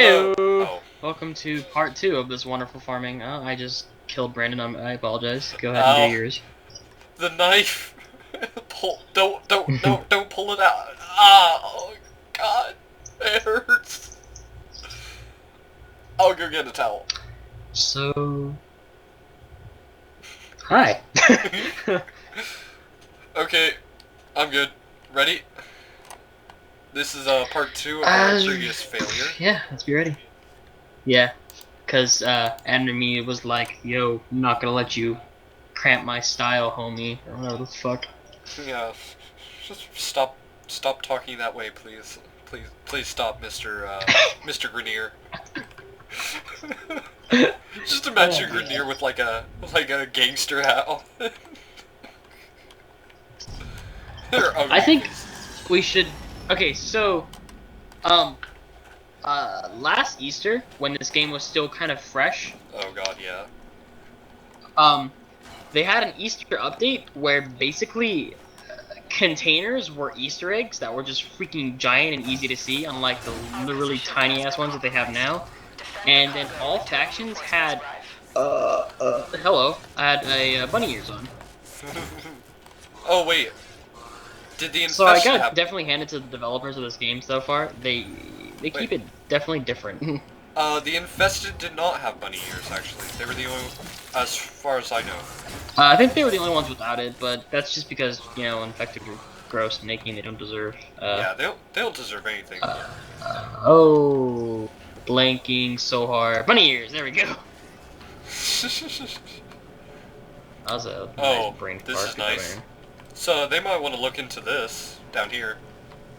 Hello. Heyo! Oh. Welcome to part 2 of this wonderful farming. I just killed Brandon. I apologize. Go ahead and do Ow. yours. The knife. Don't pull it out. Ah, oh God, it hurts. I'll go get a towel. So, hi. Okay, I'm good. Ready? This is part 2 of our previous failure. Yeah, let's be ready. Yeah, cause enemy was like, "Yo, I'm not gonna let you cramp my style, homie," or whatever the fuck. Yeah, just stop talking that way, please. Please stop, Mr. Grenier. Just imagine Grenier with like a gangster hat on. I think we should. Okay, so, last Easter, when this game was still kind of fresh, Oh God, yeah. they had an Easter update where basically containers were Easter eggs that were just freaking giant and easy to see, unlike the really tiny ass ones that they have now. And then all factions had, hello, I had a bunny ears on. Oh wait, did the So I infestation gotta happen? definitely hand it to the developers of this game so far. They keep it definitely different. The infested did not have bunny ears, actually. They were the only, as far as I know. I think they were the only ones without it, but that's just because, you know, infected are gross and icky and they don't deserve. Yeah, they don't deserve anything. Oh, blanking so hard. Bunny ears, there we go. That was a nice brain fart. This is nice. So they might want to look into this down here.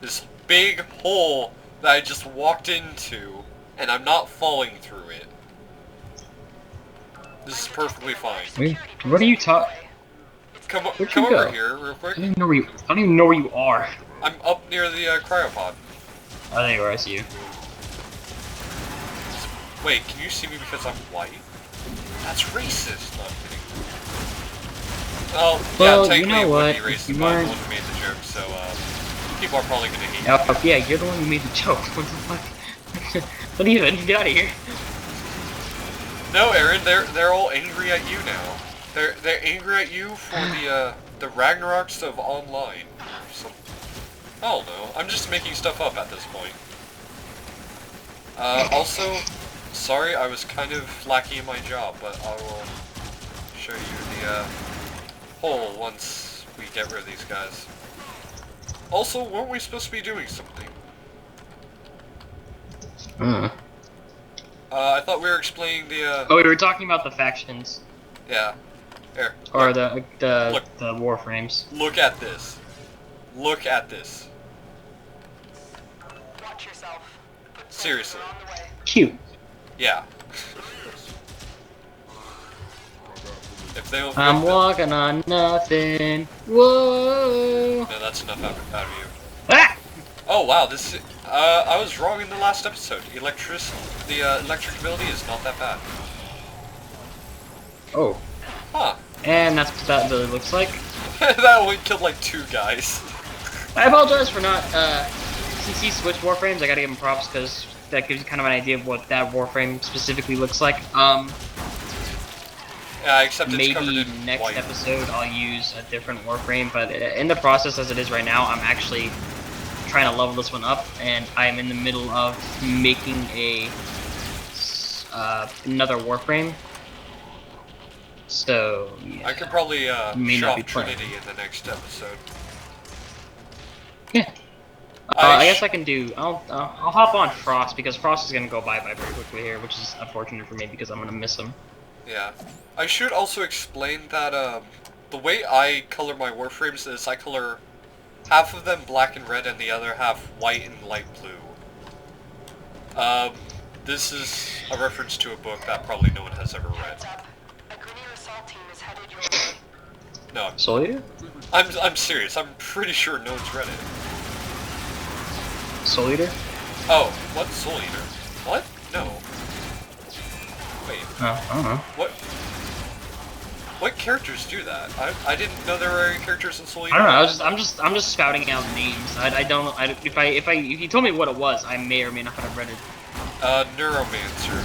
This big hole that I just walked into, and I'm not falling through it. This is perfectly fine. Wait, what are you talking? Come go? over here real quick. I don't even know where you are. I'm up near the cryopod. Oh, there you are. I see you. Wait, can you see me because I'm white? That's racist. No, I'm kidding. Well, yeah, technically you know it what? would be racist, but I'm the one who made the joke, so people are probably gonna hate me. Oh, yeah, you're the one who made the joke. What the fuck? Don't even get out of here. No, Aaron, they're all angry at you now. They're angry at you for the Ragnaroks of online. So, I don't know. I'm just making stuff up at this point. Also, sorry, I was kind of lacking in my job, but I will show you the hole once we get rid of these guys. Also, weren't we supposed to be doing something? I thought we were explaining the Oh, we were talking about the factions. Yeah. Here. Or look. the Warframes. Look at this. Look at this. Watch yourself. Seriously. Cute. Yeah. If they don't I'm walking on nothing. Whoa. No, that's enough out of you. Ah! Oh wow, this I was wrong in the last episode. The electric ability is not that bad. Oh. Huh. And that's what that really looks like. That only killed like 2 guys. I apologize for not, since he switched Warframes, I gotta give him props, because that gives you kind of an idea of what that Warframe specifically looks like. Yeah, except it's covered Maybe in next white. episode I'll use a different Warframe, but in the process as it is right now, I'm actually trying to level this one up, and I'm in the middle of making a another Warframe. So yeah, I could probably May show not be off playing. Trinity in the next episode. yeah. I guess I can do. I'll hop on Frost because Frost is gonna go bye very quickly here, which is unfortunate for me because I'm gonna miss him. Yeah. I should also explain that the way I color my Warframes is I color half of them black and red and the other half white and light blue. This is a reference to a book that probably no one has ever read. A Grenier assault team is headed your way. No, Soul Eater? I'm serious. I'm pretty sure no one's read it. Soul Eater? Oh, what? Soul Eater? What? No. Wait, Oh, I don't know. what characters do that? I didn't know there were any characters in Soul Eater. I don't know. I'm just spouting out names. I don't. If you told me what it was, I may or may not have read it. Neuromancer.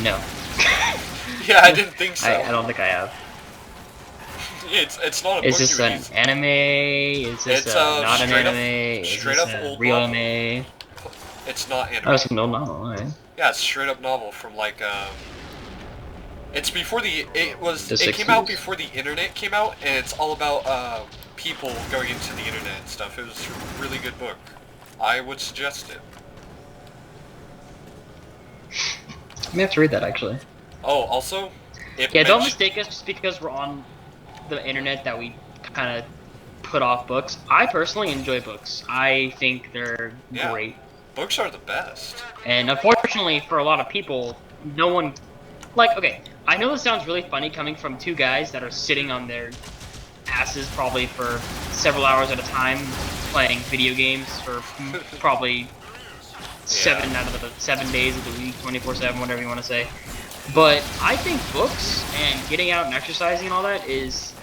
No. Yeah, I didn't think so. I don't think I have. It's not a Is book this you an use. anime? Is this It's not an straight up, anime? Is straight this up a old real novel. anime? It's not Oh, anime. it's an old novel, alright. Yeah, it's straight up novel from like it's before the The it came out 60s? before the internet came out, and it's all about people going into the internet and stuff. It was a really good book. I would suggest it. I may have to read that actually. Oh, also, Yeah, don't mistake us just because we're on the internet that we kind of put off books. I personally enjoy books. I think they're Yeah. great. Books are the best. And unfortunately, for a lot of people, no one... Like, okay, I know this sounds really funny coming from two guys that are sitting on their asses probably for several hours at a time playing video games for probably 7 out of the 7 days of the week, 24/7, whatever you want to say. But I think books and getting out and exercising and all that is...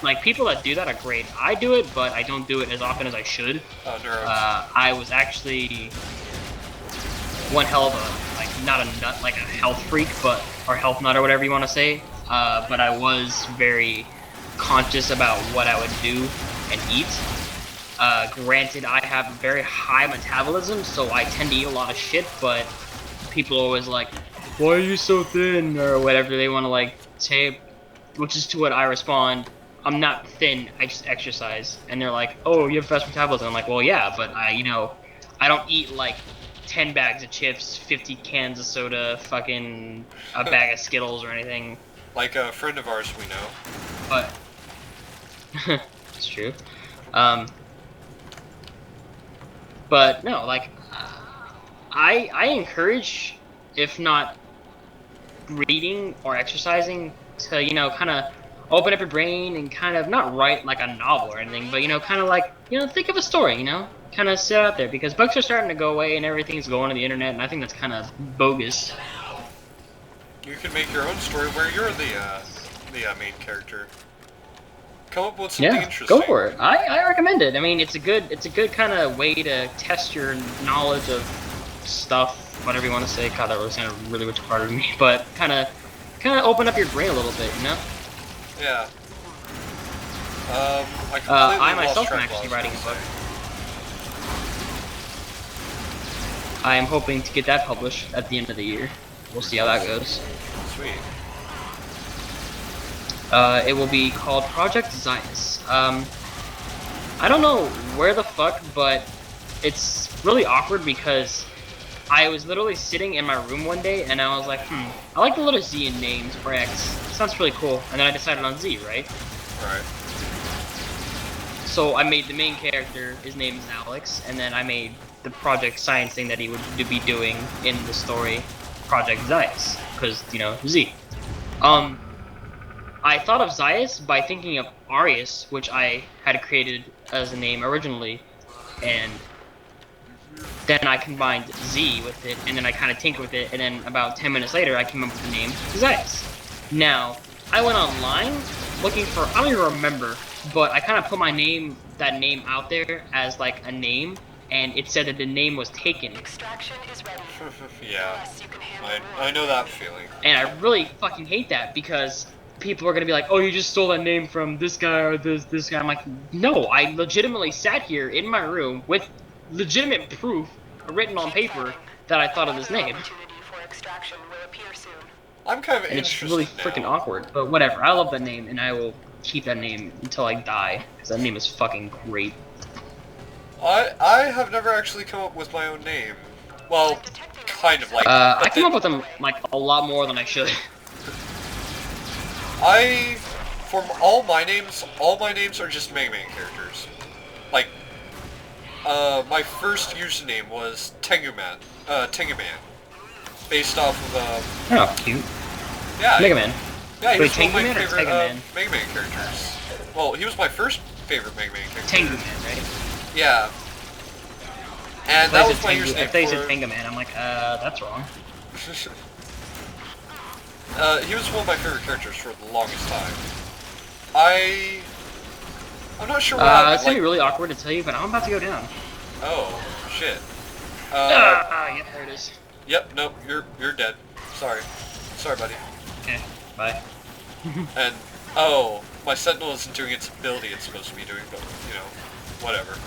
Like, people that do that are great. I do it, but I don't do it as often as I should. Oh, neurons. I was actually one hell of a, like, not a nut, like a health freak, but, or health nut or whatever you want to say. But I was very conscious about what I would do and eat. Granted, I have a very high metabolism, so I tend to eat a lot of shit, but people are always like, why are you so thin, or whatever they want to, like, say, which is to what I respond, I'm not thin, I just exercise. And they're like, oh, you have fast metabolism. I'm like, well, yeah, but I don't eat, like, 10 bags of chips, 50 cans of soda, fucking a bag of Skittles or anything. Like a friend of ours we know. But, it's true. But, no, like, I encourage, if not reading or exercising, to, kind of open up your brain and kind of not write like a novel or anything, but kind of like think of a story, kind of sit out there, because books are starting to go away and everything's going to the internet, and I think that's kind of bogus. You can make your own story where you're the main character. Come up with something interesting. Go for it. I recommend it. I mean, it's a good kind of way to test your knowledge of stuff, whatever you want to say. God, that really sounded really retarded to me, but kind of open up your brain a little bit, Yeah. I completely I myself lost am track actually of what writing I a was book. saying. I am hoping to get that published at the end of the year. We'll see how that goes. Sweet. It will be called Project Zias. I don't know where the fuck, but it's really awkward because I was literally sitting in my room one day and I was like, I like the letter Z in names for X. Sounds really cool. And then I decided on Z, right? Right. So I made the main character, his name is Alex, and then I made the Project Science thing that he would be doing in the story, Project Zias, because, Z. I thought of Zias by thinking of Arius, which I had created as a name originally, and then I combined Z with it, and then I kind of tinkered with it, and then about 10 minutes later, I came up with the name Zias. Now, I went online looking for, I don't even remember, but I kind of put that name out there as like a name, and it said that the name was taken. Extraction is ready. Yeah. Yes, you can handle I know that feeling. And I really fucking hate that, because people are gonna be like, oh, you just stole that name from this guy or this guy. I'm like, no, I legitimately sat here in my room with legitimate proof written on paper that I thought of this name. Opportunity for extraction will appear soon. I'm kind of And it's interested really now. freaking awkward, but whatever. I love that name, and I will keep that name until I die, because that name is fucking great. I have never actually come up with my own name. Well, kind of like. I come up with them like a lot more than I should. From all my names are just Mega Man characters. Like, my first username was Tenguman, based off of, Oh, cute. yeah. Mega Man. Yeah, he Wait, was one of my Tenguman or favorite, Tegaman? Mega Man characters. Well, he was my first favorite Mega Man character. Tenguman, right? Yeah. And that was my username I thought you said for... Tenguman. I'm like, that's wrong. He was one of my favorite characters for the longest time. I'm not sure what happened. It's gonna be really awkward to tell you, but I'm about to go down. Oh, shit. Yeah, there it is. Yep, nope, you're dead. Sorry. Sorry, buddy. Okay, bye. And, oh, my Sentinel isn't doing its ability it's supposed to be doing, but, you know, whatever.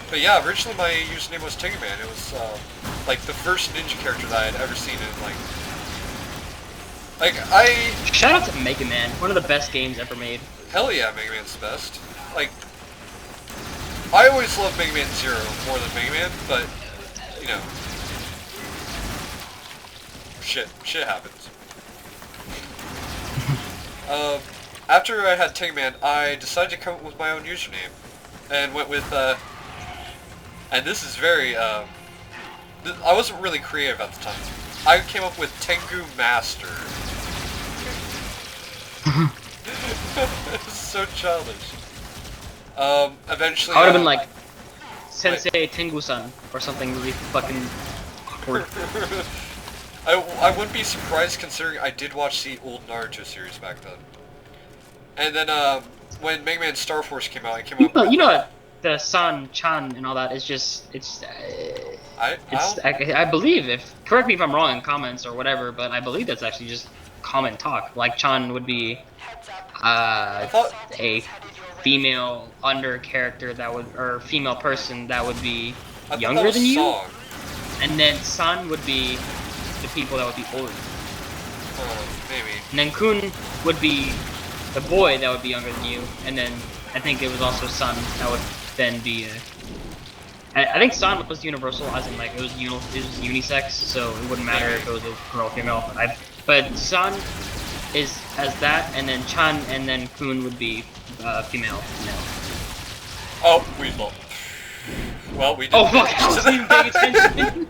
But yeah, originally my username was Tinkerman. It was, like, the first ninja character that I had ever seen in, like, Shout out to Mega Man, one of the best games ever made. hell yeah, Mega Man's the best. Like, I always loved Mega Man Zero more than Mega Man, but, you know, shit happens. After I had Tinkerman, I decided to come up with my own username, and went with, and this is very, I wasn't really creative at the time. I came up with Tengu Master. It's so childish. Eventually... I would have been like, Sensei Tengu-san, or something really fucking awkward. I wouldn't be surprised considering I did watch the old Naruto series back then. And then, when Mega Man Star Force came out, I came up with... You know, the San, Chan, and all that is just, I believe, correct me if I'm wrong in comments or whatever, but I believe that's actually just common talk. Like, Chan would be, a female under character that would, or female person that would be younger than you. Song. And then San would be the people that would be older. Maybe. And then Kun would be the boy that would be younger than you, and then I think it was also San that would then be I think San was universal, as in like it was unisex, so it wouldn't matter if it was a girl or female. But San is as that, and then Chan and then Kun would be female. Oh, we lost. Well, we did. Oh fuck! I wasn't even paying attention.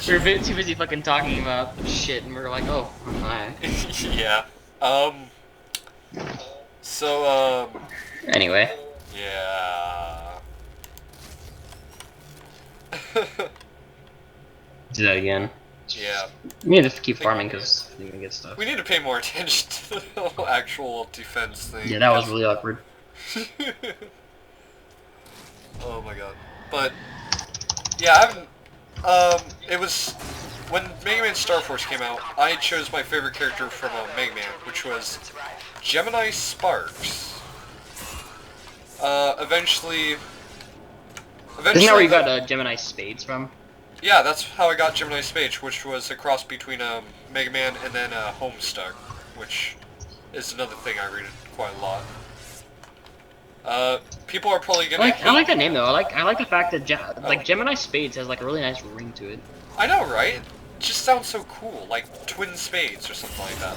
We were too busy fucking talking about shit, and we were like, oh, hi. Yeah. So, Anyway. Yeah. Do that again. Yeah. We need to keep farming because we can get stuff. We need to pay more attention to the actual defense thing. Yeah, that was really awkward. Oh my god. But, yeah, I haven't... it was... When Mega Man Star Force came out, I chose my favorite character from Mega Man, which was Gemini Sparks. Eventually... Isn't that where you got Gemini Spades from? Yeah, that's how I got Gemini Spades, which was a cross between Mega Man and then Homestuck, which is another thing I read quite a lot. People are probably gonna. I like that name though. I like the fact that Gemini Spades has like a really nice ring to it. I know, right? It just sounds so cool, like Twin Spades or something like that.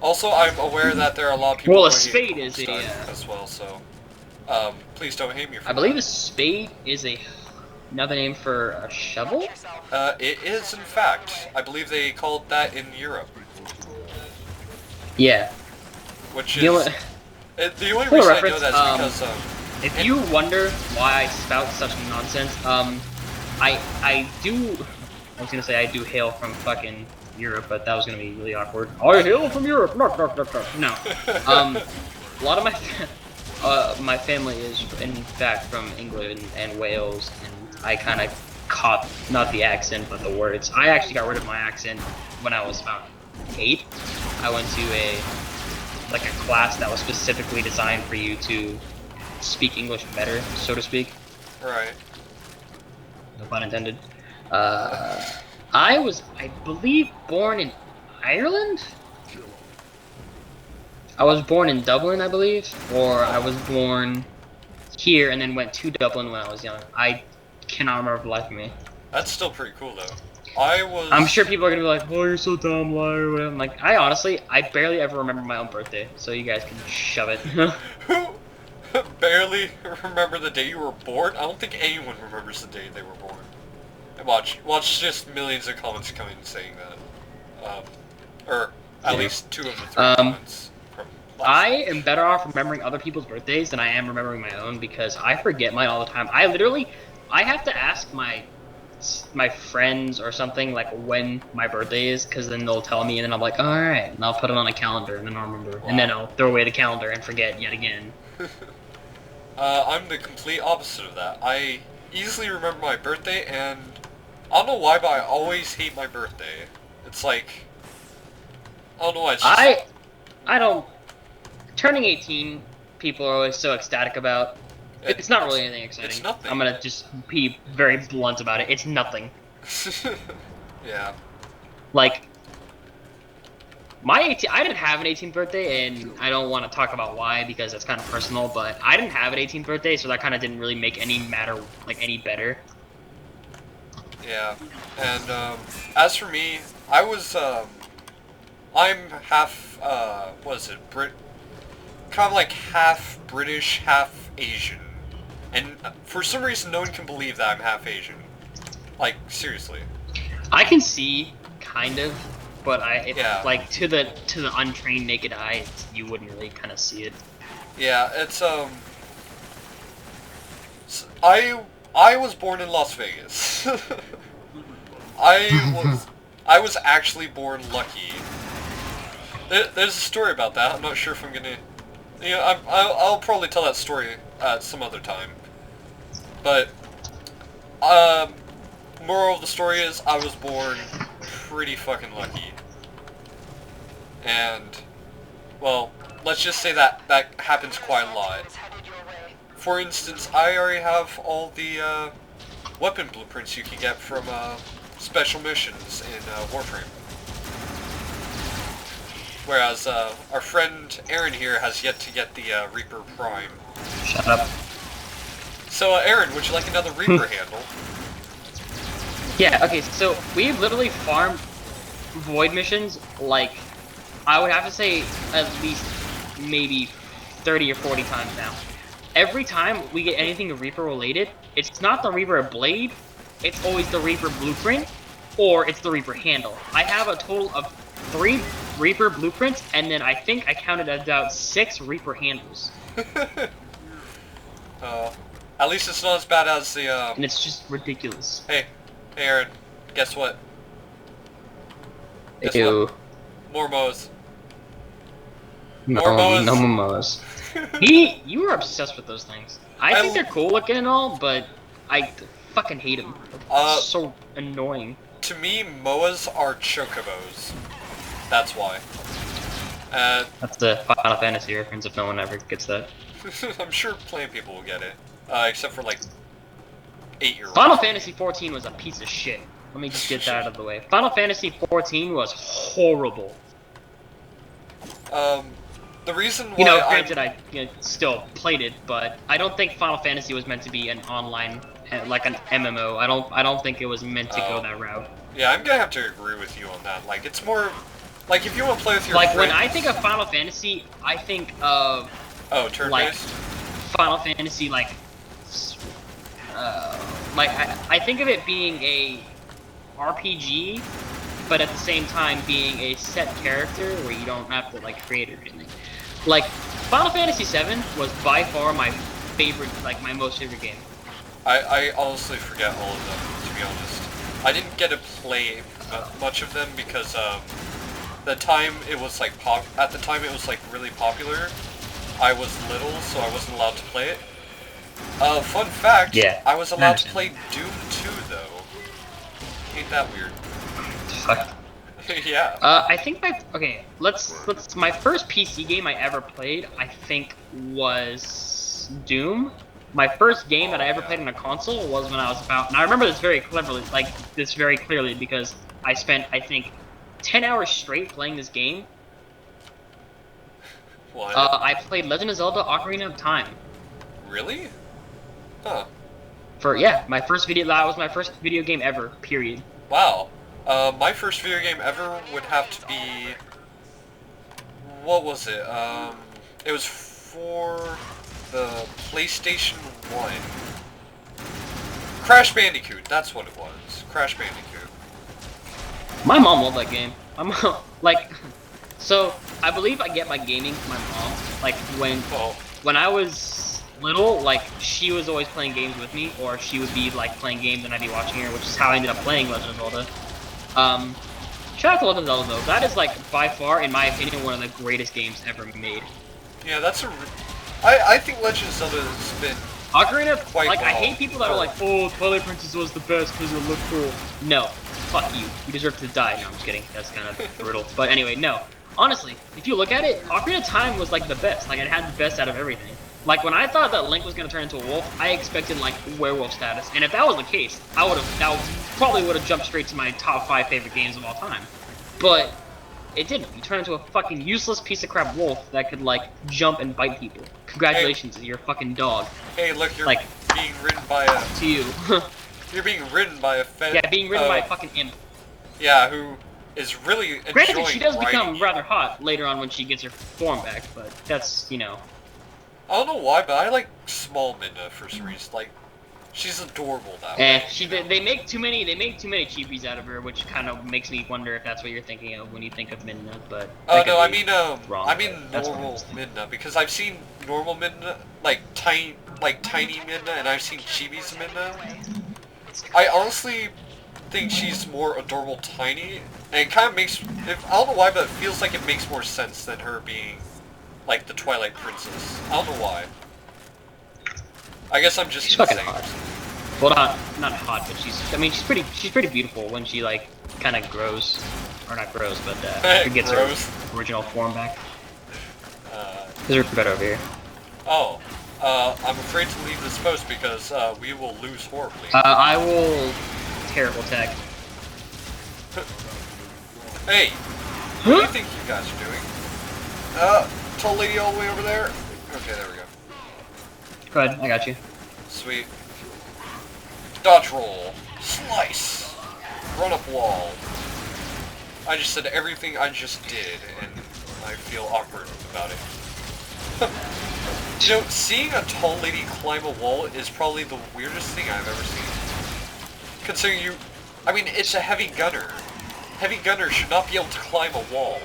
Also, I'm aware that there are a lot of people. Well, a who hate spade is Homestuck as well, so please don't hate me for I believe a spade is another name for a shovel? It is, in fact. I believe they called that in Europe. Yeah. Which is... the only reason I know that is because... if you wonder why I spout such nonsense, I do... I was gonna say I do hail from fucking Europe, but that was gonna be really awkward. I hail from Europe! No. A lot of my family is, in fact, from England and Wales, and I kind of caught, not the accent, but the words. I actually got rid of my accent when I was about 8. I went to a class that was specifically designed for you to speak English better, so to speak. Right. No pun intended. I was, I believe, born in Ireland? I was born in Dublin, I believe, or I was born here and then went to Dublin when I was young. I cannot remember for the life of me. That's still pretty cool, though. I'm sure people are gonna be like, "Oh, you're so dumb, liar." Or whatever. I'm like, I barely ever remember my own birthday, so you guys can shove it. Who barely remember the day you were born? I don't think anyone remembers the day they were born. And watch just millions of comments coming saying that. Or at least 2 of the 3 comments. I am better off remembering other people's birthdays than I am remembering my own because I forget mine all the time. I have to ask my friends or something like when my birthday is, because then they'll tell me and then I'm like, alright, and I'll put it on a calendar and then I'll remember. Wow. And then I'll throw away the calendar and forget yet again. I'm the complete opposite of that. I easily remember my birthday, and I don't know why, but I always hate my birthday. It's like, I don't know why, it's just... I don't... Turning 18, people are always so ecstatic about. It's not really anything exciting. It's nothing. I'm gonna just be very blunt about it. It's nothing. Yeah. Like, I didn't have an 18th birthday, and I don't want to talk about why because that's kind of personal. But I didn't have an 18th birthday, so that kind of didn't really make any matter any better. Yeah. And as for me, I was I'm half what is it? Kind of like half British, half Asian. And for some reason, no one can believe that I'm half Asian. Like, seriously. I can see, kind of, but Yeah. like to the untrained naked eye, you wouldn't really kind of see it. Yeah, it's I was born in Las Vegas. I was actually born lucky. There's a story about that. I'm not sure if I'm gonna. You know, I'll probably tell that story some other time. But moral of the story is I was born pretty fucking lucky. And well, let's just say that happens quite a lot. For instance, I already have all the weapon blueprints you can get from special missions in Warframe. Whereas our friend Aaron here has yet to get the Reaper Prime. Shut up. So Aaron, would you like another Reaper handle? Yeah, okay, so we've literally farmed void missions, like, I would have to say at least maybe 30 or 40 times now. Every time we get anything Reaper related, it's not the Reaper blade, it's always the Reaper blueprint, or it's the Reaper handle. I have a total of 3 Reaper blueprints, and then I think I counted about 6 Reaper handles. At least it's not as bad as the And it's just ridiculous. Hey, Aaron, guess what? Guess Ew. what? More Moes. No, More Moes. no Momos. You were obsessed with those things. I think they're cool looking and all, but I fucking hate them. So annoying. To me, Moas are chocobos. That's why. That's the Final Fantasy reference if no one ever gets that. I'm sure plenty of people will get it. Except for like 8-year-olds. Final Fantasy 14 was a piece of shit. Let me just get that out of the way. Final Fantasy 14 was horrible. The reason why granted I still played it, but I don't think Final Fantasy was meant to be an online, like an MMO. I don't think it was meant to go that route. Yeah, I'm gonna have to agree with you on that. Like, it's more like if you want to play with your friends. When I think of Final Fantasy, I think of turn-based. Like Final Fantasy, I think of it being a RPG, but at the same time being a set character where you don't have to create it or anything. Like Final Fantasy VII was by far my favorite, my most favorite game. I honestly forget all of them, to be honest. I didn't get to play much of them because the time it was at the time it was really popular. I was little, so I wasn't allowed to play it. Fun fact, yeah, I was allowed to play Doom 2 though. Ain't that weird? Fuck. Yeah. I think my first PC game I ever played, I think, was Doom. My first game that I ever played on a console was when I was about, and I remember this very clearly because I spent, I think, 10 hours straight playing this game. What? I played Legend of Zelda: Ocarina of Time. Really? Huh. That was my first video game ever, period. Wow. My first video game ever would have to be... What was it? It was for the PlayStation 1. Crash Bandicoot, that's what it was. Crash Bandicoot. My mom loved that game. My mom, so I believe I get my gaming from my mom. When I was little, she was always playing games with me, or she would be playing games and I'd be watching her, which is how I ended up playing Legend of Zelda. Shout out to Legend of Zelda though. That is by far, in my opinion, one of the greatest games ever made. Yeah, that's a I think Legend of Zelda has been Ocarina, quite like, I well. hate people that are like, oh, Twilight Princess was the best because it looked cool. No. Fuck you. You deserve to die. No, I'm just kidding. That's kind of brutal. But anyway, no. Honestly, if you look at it, Ocarina of Time was like the best. Like, it had the best out of everything. Like, when I thought that Link was going to turn into a wolf, I expected, like, werewolf status. And if that was the case, probably would have jumped straight to my top 5 favorite games of all time. But it didn't. You turned into a fucking useless piece of crap wolf that could, like, jump and bite people. Congratulations, you're a fucking dog. Hey, look, you're Like, being ridden by a... to you. You're being ridden by a fed... Yeah, being ridden by a fucking imp. Yeah, who is really enjoying Granted, she does become riding rather hot later on when she gets her form back, but that's, you know. I don't know why, but I like small Midna for some reason. Like, she's adorable that way. They make too many cheapies out of her, which kind of makes me wonder if that's what you're thinking of when you think of Midna. But Oh no, I mean that's what normal I'm thinking. Midna, because I've seen normal Midna, like tiny Midna, and I've seen Chibi's Midna. I honestly think she's more adorable tiny, and it kind of makes, I don't know why, but it feels like it makes more sense than her being like the Twilight Princess. I don't know why. I guess I'm just She's fucking insane. hot. Well, not hot, but she's pretty beautiful when she like kind of grows, or not grows, but gets Grows. her original form back. Is her better over here? Oh, I'm afraid to leave this post because we will lose horribly. I will terrible tech. Hey, what do you think you guys are doing? Tall lady all the way over there? Okay, there we go. Go ahead, I got you. Sweet. Dodge roll. Slice. Run up wall. I just said everything I just did, and I feel awkward about it. You know, seeing a tall lady climb a wall is probably the weirdest thing I've ever seen. Considering I mean, it's a heavy gunner. Heavy gunners should not be able to climb a wall.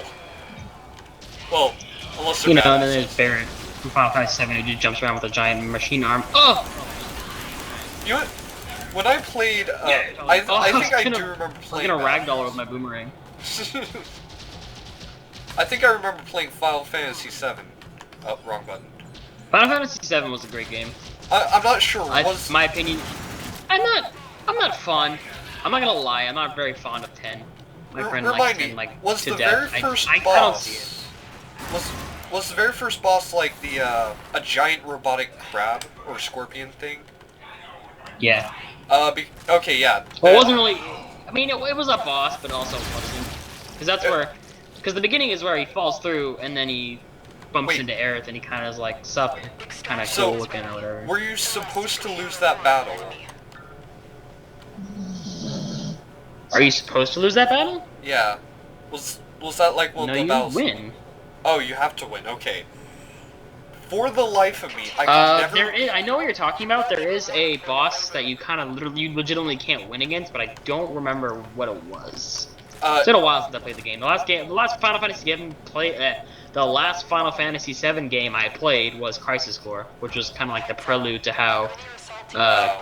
Well, unless they're And then badasses. there's Barret from Final Fantasy VII who just jumps around with a giant machine arm. Oh! You know what? When I played, I think I do remember playing I was gonna ragdoll her with my boomerang. I think I remember playing Final Fantasy VII. Oh, wrong button. Final Fantasy VII was a great game. I'm not sure. My opinion, I'm not fond. I'm not gonna lie. I'm not very fond of 10. My friend likes 10 like was to the death. very first I don't boss? see it. Was the very first boss like the a giant robotic crab or scorpion thing? Yeah. Okay, yeah. Well, it wasn't really. I mean, it was a boss, but also wasn't. Because that's where. Because the beginning is where he falls through, and then he bumps into Aerith, and he kind of is like, sup, kind of cool looking or whatever. Were you supposed to lose that battle? Are you supposed to lose that battle? Yeah. Was that like one of the battles? No, you win. Oh, you have to win. Okay. For the life of me, I can never... There is, I know what you're talking about. There is a boss that you kind of you legitimately can't win against, but I don't remember what it was. It's been a while since I played the game. The last Final Fantasy VII game I played was Crisis Core, which was kind of like the prelude to how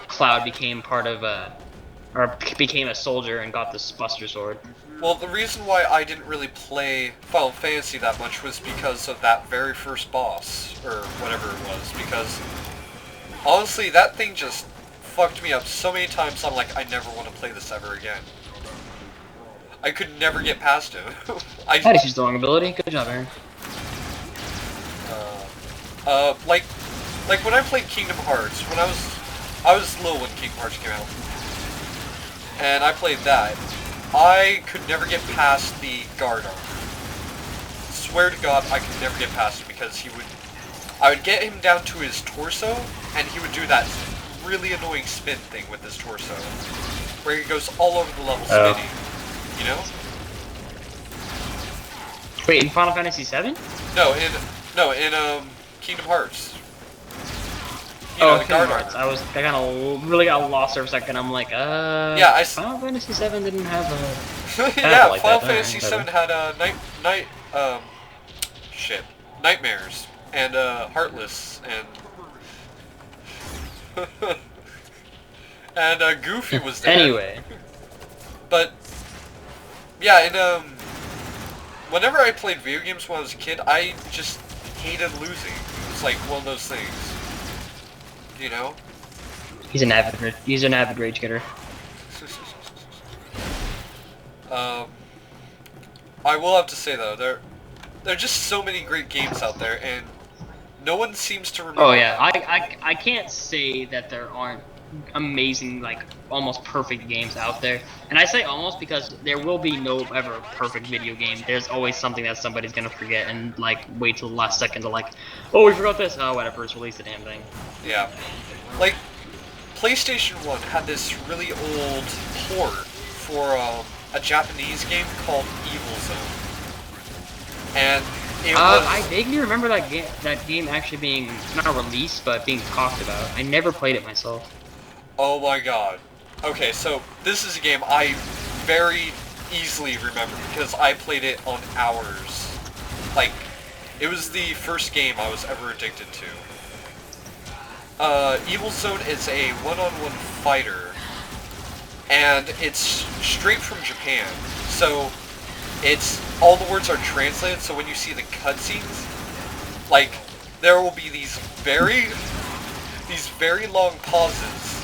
Cloud became part of or became a soldier and got this Buster Sword. Well, the reason why I didn't really play Final Fantasy that much was because of that very first boss, or whatever it was, because honestly, that thing just fucked me up so many times, I'm like, I never want to play this ever again. I could never get past it. That is his throwing ability. Good job, Aaron. Like when I played Kingdom Hearts, when I was little when Kingdom Hearts came out, and I played that, I could never get past the guard armor. Swear to God, I could never get past it because I would get him down to his torso, and he would do that really annoying spin thing with his torso, where he goes all over the level spinning. You know? Wait, in Final Fantasy VII? No, in Kingdom Hearts. You Oh, know, the Kingdom guard Hearts. armor. I kind of really got lost for a second. I'm like, Yeah, Final Fantasy VII didn't have a. Yeah, like Final that. Fantasy VII had Nightmares and Heartless and and Goofy was there. Anyway. But yeah, and whenever I played video games when I was a kid, I just hated losing. It It's like one of those things. You know? He's an avid rage getter. I will have to say though, there are just so many great games out there, and no one seems to remember. Oh yeah, them. I can't say that there aren't amazing, like almost perfect games out there, and I say almost because there will be no ever perfect video game. There's always something that somebody's gonna forget and like wait till the last second to like, oh we forgot this, oh whatever, just release the damn thing. Yeah, like PlayStation 1 had this really old port for a Japanese game called Evil Zone, and it was. I vaguely remember that game actually being not released but being talked about. I never played it myself. Oh my god. Okay, so this is a game I very easily remember because I played it on hours. Like, it was the first game I was ever addicted to. Evil Zone is a one-on-one fighter, and it's straight from Japan. So, it's, all the words are translated, so when you see the cutscenes, like, there will be these very long pauses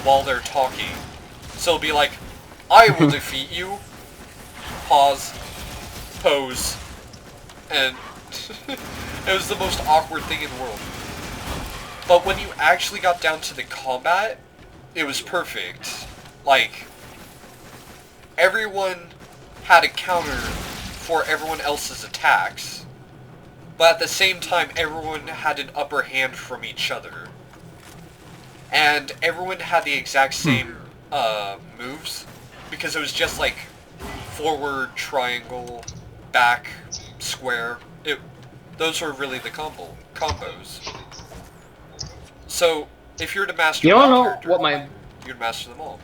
while they're talking. So it'll be like, I will defeat you, pause, pose, and it was the most awkward thing in the world. But when you actually got down to the combat, it was perfect. Like, everyone had a counter for everyone else's attacks, but at the same time everyone had an upper hand from each other. And everyone had the exact same moves, because it was just like forward, triangle, back, square. Those were really the combos. So, if you're to master You don't one know character, what my you'd master them all.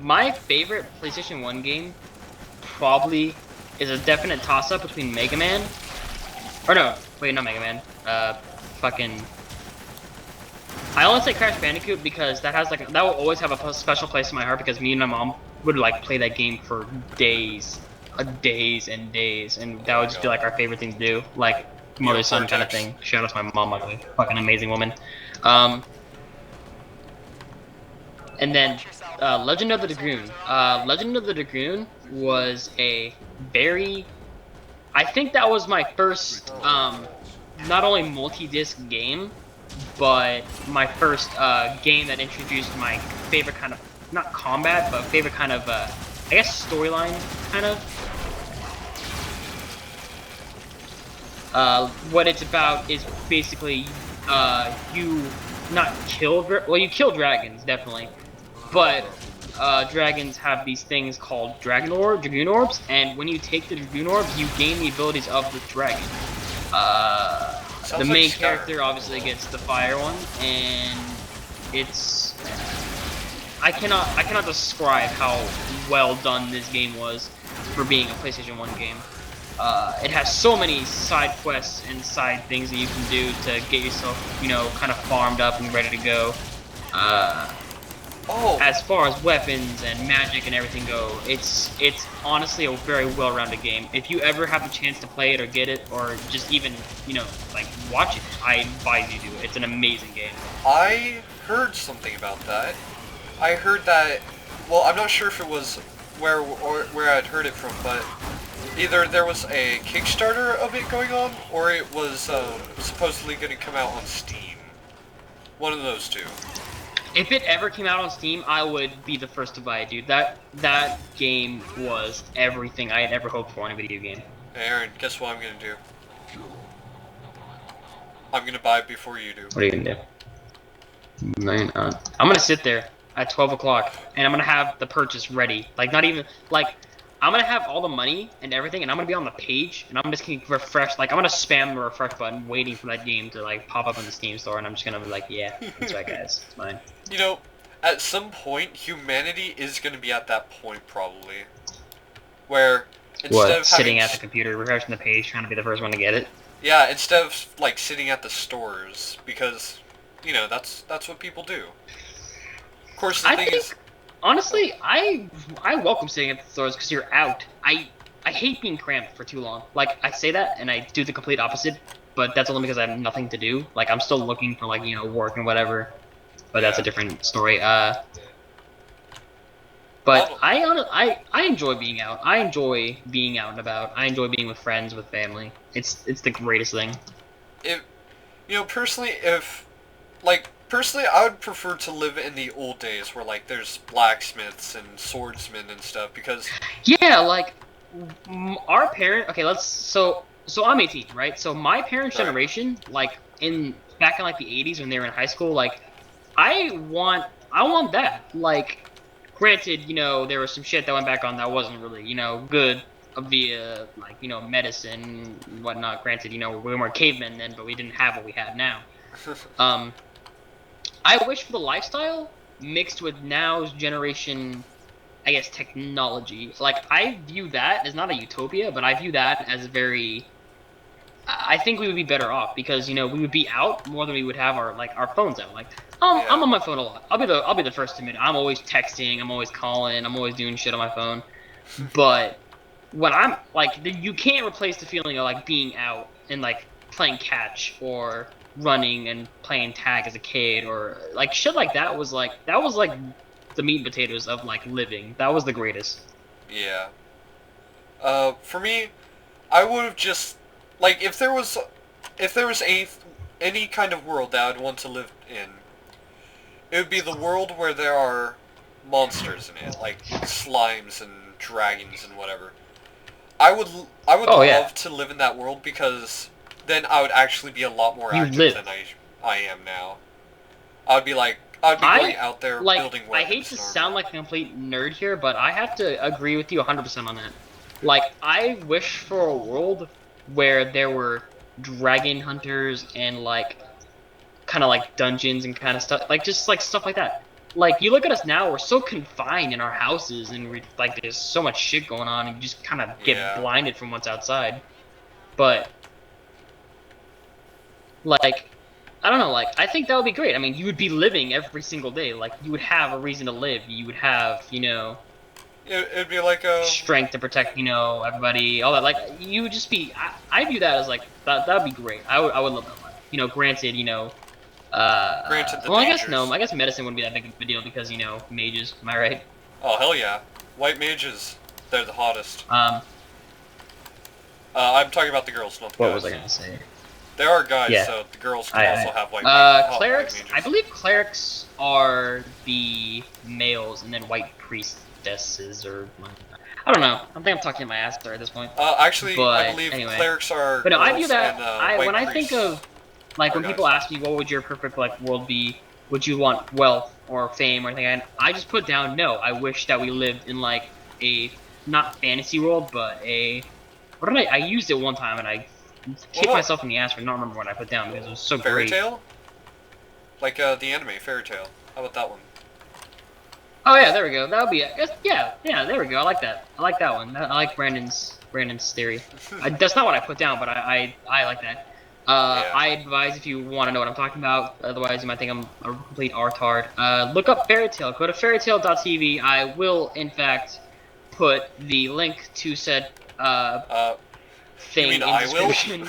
my favorite PlayStation 1 game probably is a definite toss-up between Mega Man. Or no, wait, not Mega Man. Fucking. I only say Crash Bandicoot because that will always have a special place in my heart because me and my mom would like play that game for days and days, and that would just be like our favorite thing to do, like mother son kind of thing. Shout out to my mom, by the way, fucking amazing woman. And then Legend of the Dragoon. Legend of the Dragoon was a very, I think that was my first not only multi-disc game, but my first game that introduced my favorite kind of, not combat, but favorite kind of, I guess storyline, kind of. What it's about is basically, you kill dragons, definitely, but dragons have these things called Dragoon Orbs, and when you take the Dragoon Orbs, you gain the abilities of the dragon. The main character obviously gets the fire one, and it's... I cannot describe how well done this game was for being a PlayStation 1 game. It has so many side quests and side things that you can do to get yourself, you know, kind of farmed up and ready to go. As far as weapons and magic and everything go, it's honestly a very well-rounded game. If you ever have the chance to play it or get it, or just even, you know, like, watch it, I advise you to. It's an amazing game. I heard something about that. I heard that, well, I'm not sure if it was where I'd heard it from, but either there was a Kickstarter of it going on, or it was supposedly going to come out on Steam. One of those two. If it ever came out on Steam, I would be the first to buy it, dude. That game was everything I had ever hoped for in a video game. Hey, Aaron, guess what I'm gonna do? I'm gonna buy it before you do. What are you gonna do? Man, I'm gonna sit there at 12 o'clock, and I'm gonna have the purchase ready. Like, not even, like, I'm gonna have all the money and everything, and I'm gonna be on the page, and I'm just gonna refresh, like, I'm gonna spam the refresh button, waiting for that game to, like, pop up in the Steam store, and I'm just gonna be like, yeah, that's right, guys, it's mine. You know, at some point, humanity is gonna be at that point, probably. Where, instead of sitting at the computer, refreshing the page, trying to be the first one to get it? Yeah, instead of, like, sitting at the stores, because, you know, that's what people do. Of course, the thing is... Honestly, I welcome sitting at the stores because you're out. I hate being cramped for too long. Like I say that and I do the complete opposite, but that's only because I have nothing to do. Like I'm still looking for like work and whatever, but that's a Yeah. different story. But Um, I enjoy being out. I enjoy being out and about. I enjoy being with friends, with family. It's the greatest thing. if personally, I would prefer to live in the old days where like there's blacksmiths and swordsmen and stuff because Yeah, like our parent. Okay, so I'm 18, right? So my parents' right, generation, like in back in like the 80s when they were in high school, like I want that. Like, granted, there was some shit that went back on that wasn't really good via like medicine and whatnot. Granted, we weren't cavemen then, but we didn't have what we have now. Um, I wish for the lifestyle mixed with now's generation, I guess, technology. Like, I view that as not a utopia, but I view that as very. I think we would be better off because we would be out more than we would have our phones out. Like, I'm yeah, on my phone a lot. I'll be the first to admit it. I'm always texting. I'm always calling. I'm always doing shit on my phone. But when I'm like, you can't replace the feeling of like being out and like playing catch or running and playing tag as a kid or like shit like that was like the meat and potatoes of like living. That was the greatest. yeah. For me, I would have just like if there was any kind of world that I'd want to live in, it would be the world where there are monsters in it, like slimes and dragons and whatever. I would Oh love yeah, to live in that world because then I would actually be a lot more you active live. than I am now. I'd be going I out there like. building I hate weapons to normally. sound like a complete nerd here, but I have to agree with you 100% on that. Like, I wish for a world where there were dragon hunters and like kind of like dungeons and kind of stuff, like just like stuff like that. Like, you look at us now, we're so confined in our houses, and like there's so much shit going on, and you just kind of get Yeah, blinded from what's outside. But like, I don't know, like I think that would be great. I mean, you would be living every single day. Like, you would have a reason to live. You would have, it'd be like a strength to protect, everybody, all that. Like, you would just be. I view that as like that would be great. I would love that life. Granted, granted the well, I guess no. dangers. I guess medicine wouldn't be that big of a deal because mages. Am I right? Oh hell yeah, white mages, they're the hottest. Um, I'm talking about the girls, not the what guys. was I gonna say? There are guys, Yeah, so the girls can also have hot white clerics. mages. I believe clerics are the males, and then white priestesses, or I don't know. I think I'm talking to my ass there at this point. Actually, I But believe anyway, clerics are but no, I view girls that. and When white I think priests of like are when people guys. ask me what would your perfect like world be, would you want wealth or fame or anything? I just put down no. I wish that we lived in like a not fantasy world, but a what did I used it one time and I What kicked about myself in the ass for not remembering what I put down because it was so Fairy great. Tail? Like the anime Fairy Tail. How about that one? Oh yeah, there we go. That would be it. Yeah, there we go. I like that. I like that one. I like Brandon's theory. That's not what I put down, but I like that. Yeah. I advise if you want to know what I'm talking about. Otherwise, you might think I'm a complete artard. Look up Fairy Tail. Go to fairytale.tv. I will, in fact, put the link to said You thing mean in I will? description.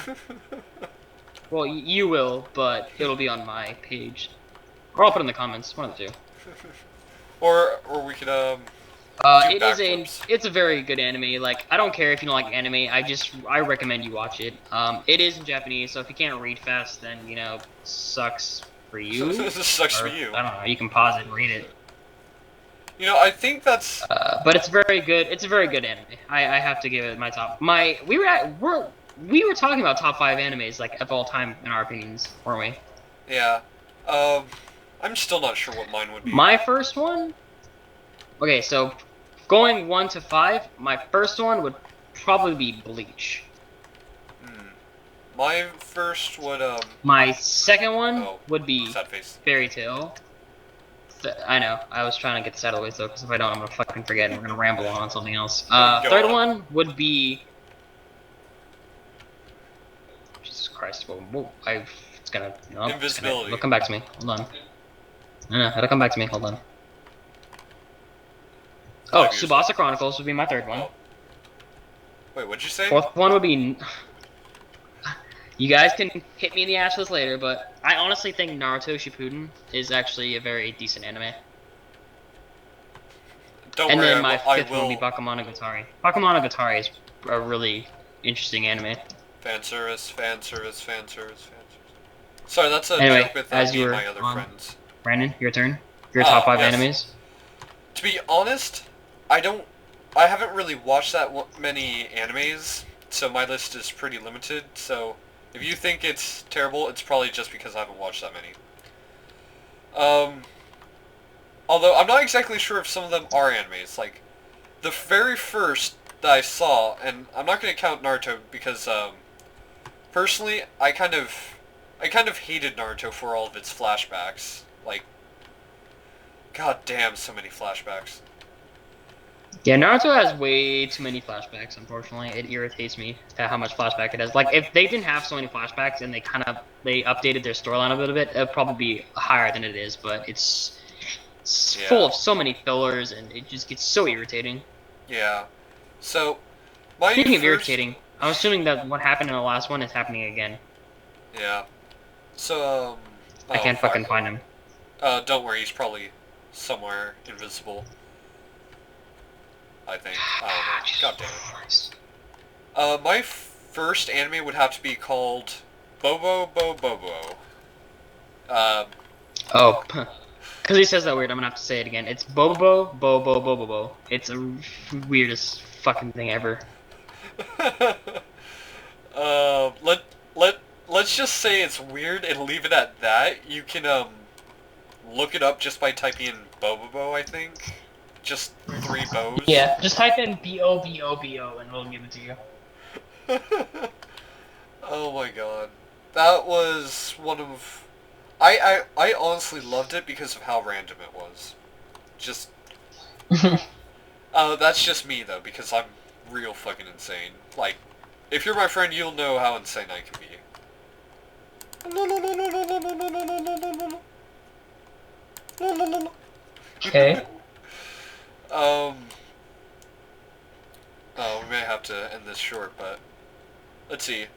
Well, you will, but it'll be on my page, or I'll put it in the comments. One of the two. or we could do backflips. It's a very good anime. Like, I don't care if you don't like anime. I recommend you watch it. It is in Japanese, so if you can't read fast, then sucks for you. This sucks for Or, you. I don't know. You can pause it and read it. I think that's But it's very good. It's a very good anime. I have to give it my top. We were talking about top 5 animes like of all time in our opinions, weren't we? yeah. I'm still not sure what mine would be. My first one. Okay, so going 1 to 5, my first one would probably be Bleach. My first would My second one Oh, would be sad face. Fairy Tail. I know. I was trying to get this out of the way though, because if I don't, I'm gonna fucking forget and we're gonna ramble on something else. Go Third on. one would be. Jesus Christ! Whoa, it's gonna. No, Invisibility. It'll come back to me. Hold on. No, it'll come back to me. Hold on. Oh, 5 years. Tsubasa Chronicles would be my third one. Oh. Wait, what'd you say? Fourth one would be. You guys can hit me in the ass with this later, but I honestly think Naruto Shippuden is actually a very decent anime. Don't And worry, then my I fifth one would be will. Bakemonogatari. Bakemonogatari is a really interesting anime. Fan service, fan service, fan service, fan service. Sorry, that's a Anyway, joke with as me you and were my other on, friends. Brandon, your turn. Your top 5 yes. animes. To be honest, I haven't really watched that many animes, so my list is pretty limited. So if you think it's terrible, it's probably just because I haven't watched that many. Although I'm not exactly sure if some of them are animes. Like the very first that I saw, and I'm not going to count Naruto because personally I kind of hated Naruto for all of its flashbacks. Like, god damn, so many flashbacks. Yeah, Naruto has way too many flashbacks, unfortunately. It irritates me at how much flashback it has. Like, if they didn't have so many flashbacks and they updated their storyline a little bit, it'd probably be higher than it is, but it's full of so many fillers and it just gets so irritating. Yeah. So, my Speaking of first... irritating, I'm assuming that what happened in the last one is happening again. Yeah. So, I can't fucking find him. Don't worry, he's probably somewhere invisible. I think. I don't know. God damn it. My first anime would have to be called Bobo Bo Bobo. Oh, because he says that weird, I'm gonna have to say it again. It's Bobo Bobo Bobo Bo. It's the weirdest fucking thing ever. Let's just say it's weird and leave it at that. You can look it up just by typing in Bobobo, I think. Just 3 bows. Yeah, just type in B-O-B-O-B-O and we'll give it to you. Oh my god. That was one of... I honestly loved it because of how random it was. Just... that's just me though, because I'm real fucking insane. Like, if you're my friend, you'll know how insane I can be. Okay. Oh, we may have to end this short, but let's see.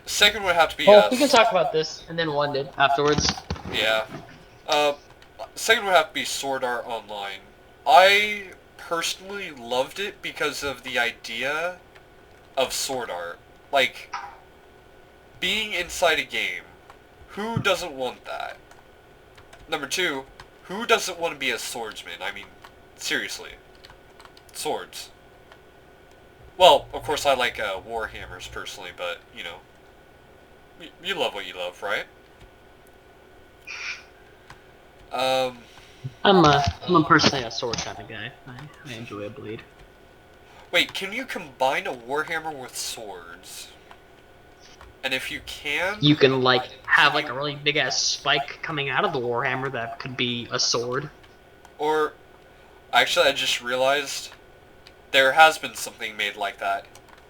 Second would have to be Well, we can talk about this and then one did afterwards. Yeah. Second would have to be Sword Art Online. I personally loved it because of the idea of sword art. Like, being inside a game. Who doesn't want that? Number 2, who doesn't want to be a swordsman? I mean, seriously. Swords. Well, of course I like Warhammers personally, but, you know. You love what you love, right? I'm personally a sword kind of guy. I enjoy a blade. Wait, can you combine a Warhammer with swords? And if you can... You can, like, have, like, a really big-ass spike coming out of the Warhammer that could be a sword. Or... Actually, I just realized there has been something made like that.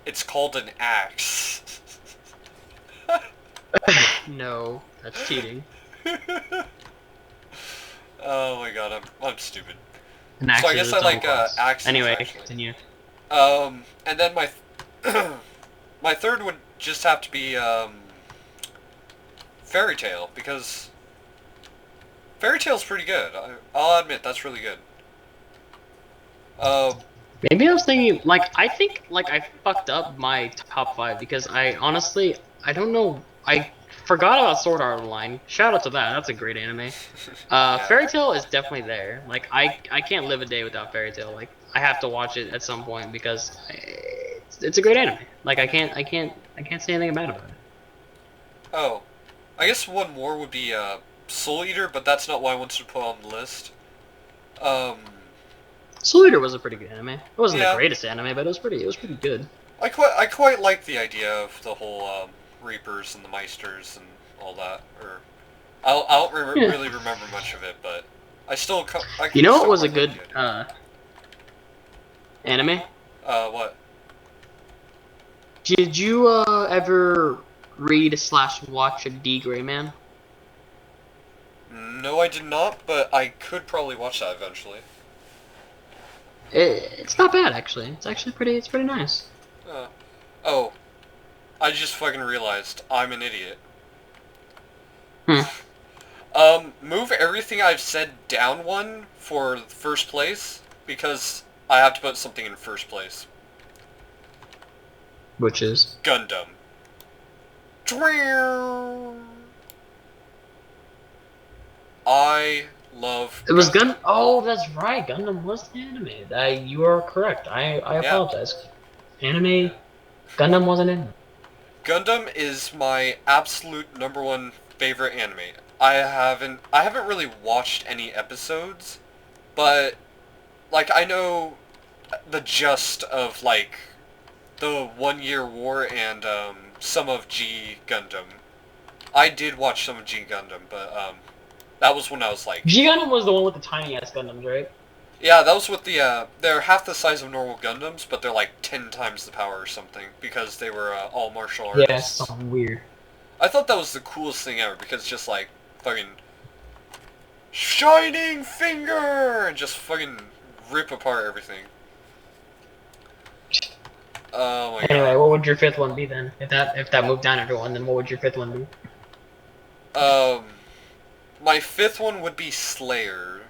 It's called an axe. No, that's cheating. Oh my god, I'm stupid. An axe So I guess I like axes. Anyway, actually. continue. And then my my third would just have to be Fairy Tail, because Fairy Tail's pretty good. I'll admit that's really good. Maybe I was thinking, like, I think, like, I fucked up my top 5 because I honestly, I don't know, I forgot about Sword Art Online. Shout out to that, that's a great anime. Fairy Tail is definitely there. Like, I can't live a day without Fairy Tail. Like, I have to watch it at some point because it's a great anime. Like, I can't say anything bad about it. Oh, I guess one more would be Soul Eater, but that's not what I wanted to put on the list. Soul Eater was a pretty good anime. It wasn't Yeah. the greatest anime, but it was pretty good. I quite like the idea of the whole Reapers and the Meisters and all that. Or I don't really remember much of it, but I still You know what was a still good quite like anime? what? Did you ever read/watch a D Gray Man? No, I did not, but I could probably watch that eventually. It's not bad actually. It's actually pretty. It's pretty nice. Oh, I just fucking realized I'm an idiot. Hmm. Move everything I've said down one for first place, because I have to put something in first place. Which is? Gundam. I love It was Gundam. Oh, that's right. Gundam was an anime. You are correct. I Yeah. apologize. Anime. Gundam wasn't in. Gundam is my absolute number one favorite anime. I haven't really watched any episodes, but like I know the gist of like the 1 Year War and some of G Gundam. I did watch some of G Gundam, but that was when I was like, G Gundam was the one with the tiny ass Gundams, right? yeah, that was with the they're half the size of normal Gundams, but they're like 10 times the power or something because they were all martial Yeah, artists. something weird. I thought that was the coolest thing ever because just like fucking shining finger and just fucking rip apart everything. Oh my Anyway, god. what would your fifth one be then? If that moved down into one, then what would your fifth one be? My fifth one would be Slayer.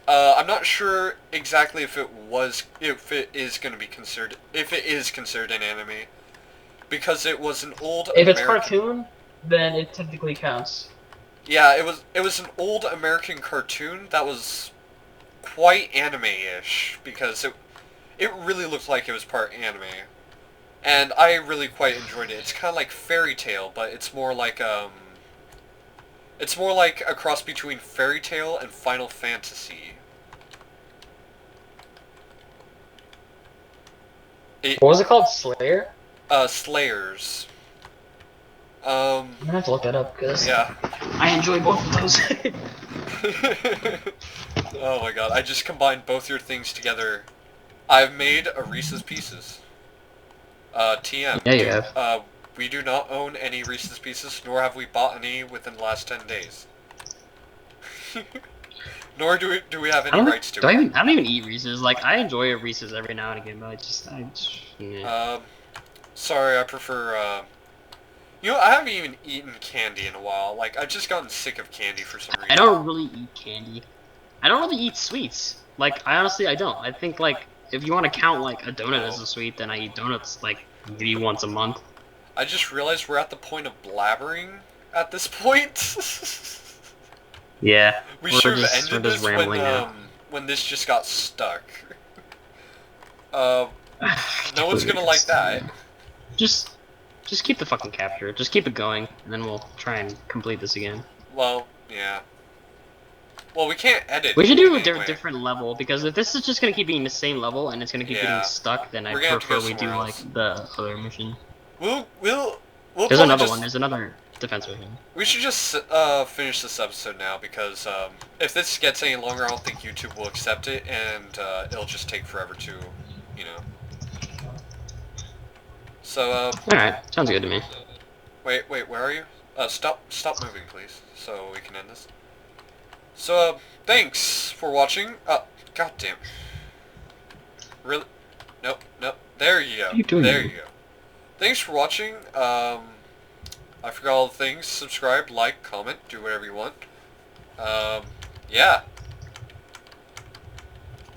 I'm not sure exactly if it is considered an anime, because it was an old If it's American. cartoon, then it technically counts. Yeah, it was an old American cartoon that was quite anime-ish because it really looked like it was part anime, and I really quite enjoyed it. It's kind of like Fairy Tail, but it's more like a cross between Fairy Tail and Final Fantasy. What was it called? Slayer? Slayers. I'm gonna have to look that up because Yeah. I enjoy both of those. Oh my god, I just combined both your things together. I've made a Reese's Pieces. TM. Yeah, you have. We do not own any Reese's Pieces, nor have we bought any within the last 10 days. Nor do we have any rights to it. I don't even eat Reese's. Like, I enjoy a Reese's every now and again, but yeah. Sorry, I prefer, I haven't even eaten candy in a while. Like, I've just gotten sick of candy for some reason. I don't really eat candy. I don't really eat sweets. Like, I don't. I think, like, if you want to count, like, a donut as a sweet, then I eat donuts, like, maybe once a month. I just realized we're at the point of blabbering at this point. Yeah. We should have ended this when this just got stuck. No one's gonna like that. Just keep the fucking capture. Just keep it going, and then we'll try and complete this again. Well, yeah. Well, we can't edit. We should do a anyway. different level, because if this is just gonna keep being the same level and it's gonna keep getting stuck, then I prefer we do like the other mission. We'll There's another one. There's another defense mission. We should just finish this episode now, because if this gets any longer, I don't think YouTube will accept it, and it'll just take forever to, So Alright, sounds good to me. Wait, where are you? Stop moving, please, so we can end this. So, thanks for watching. Goddamn. Really? Nope. There you go. What are you doing? There you go. Thanks for watching. I forgot all the things. Subscribe, like, comment, do whatever you want. Yeah.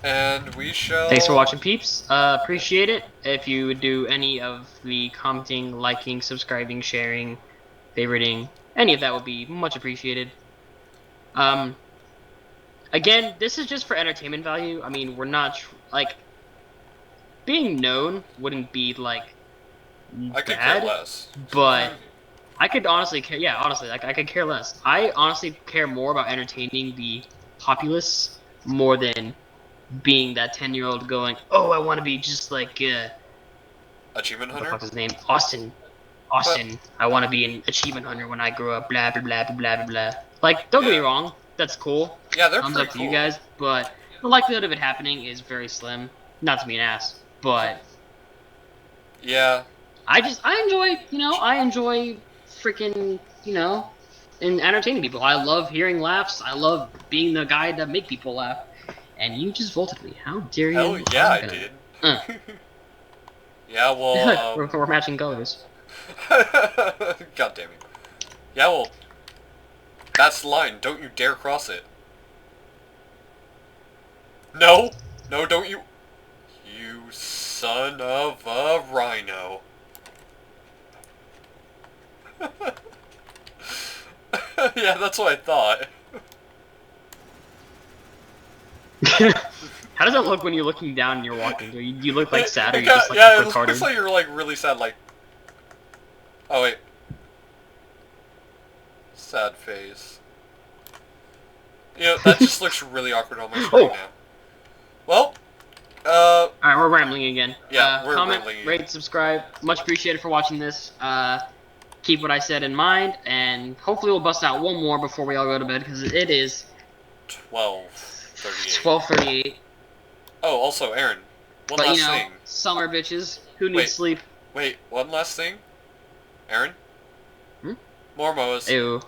And we shall... Thanks for watching, peeps. Appreciate it. If you would do any of the commenting, liking, subscribing, sharing, favoriting, any of that would be much appreciated. Again, this is just for entertainment value. I mean, we're not, like, being known wouldn't be, like, I could bad, care less. but I could honestly care, yeah, honestly, like, I could care less. I honestly care more about entertaining the populace more than being that 10-year-old going, oh, I want to be just like, Achievement what the Hunter? fuck is his name? Austin, I want to be an achievement hunter when I grow up, blah, blah, blah, blah, blah, blah. Like, don't get me wrong, that's cool. Yeah, they're Thumbs pretty up to cool. you guys, but the likelihood of it happening is very slim. Not to be an ass, but Yeah. I enjoy freaking, and entertaining people. I love hearing laughs. I love being the guy that make people laugh. And you just voted me. How dare you? Hell yeah, I did. Yeah, well, We're matching colors. God damn it. Yeah, well, that's the line. Don't you dare cross it. No! No, don't you... You son of a rhino. Yeah, that's what I thought. How does that look when you're looking down and you're walking? Do you look like sad or you got- just like yeah, it retarded? looks like you're like really sad, like... Oh, wait. Sad face. You know, that just looks really awkward on my screen now. Well, Alright, we're rambling again. Yeah, we're comment, rambling again. rate, subscribe. Much appreciated for watching this. Keep what I said in mind, and hopefully we'll bust out one more before we all go to bed, because it is 12:38. 12:38. Oh, also, Aaron, one But last you know, thing. summer bitches. Who needs Wait. sleep? Wait, one last thing? Aaron? Hmm? More MOAs. Ew.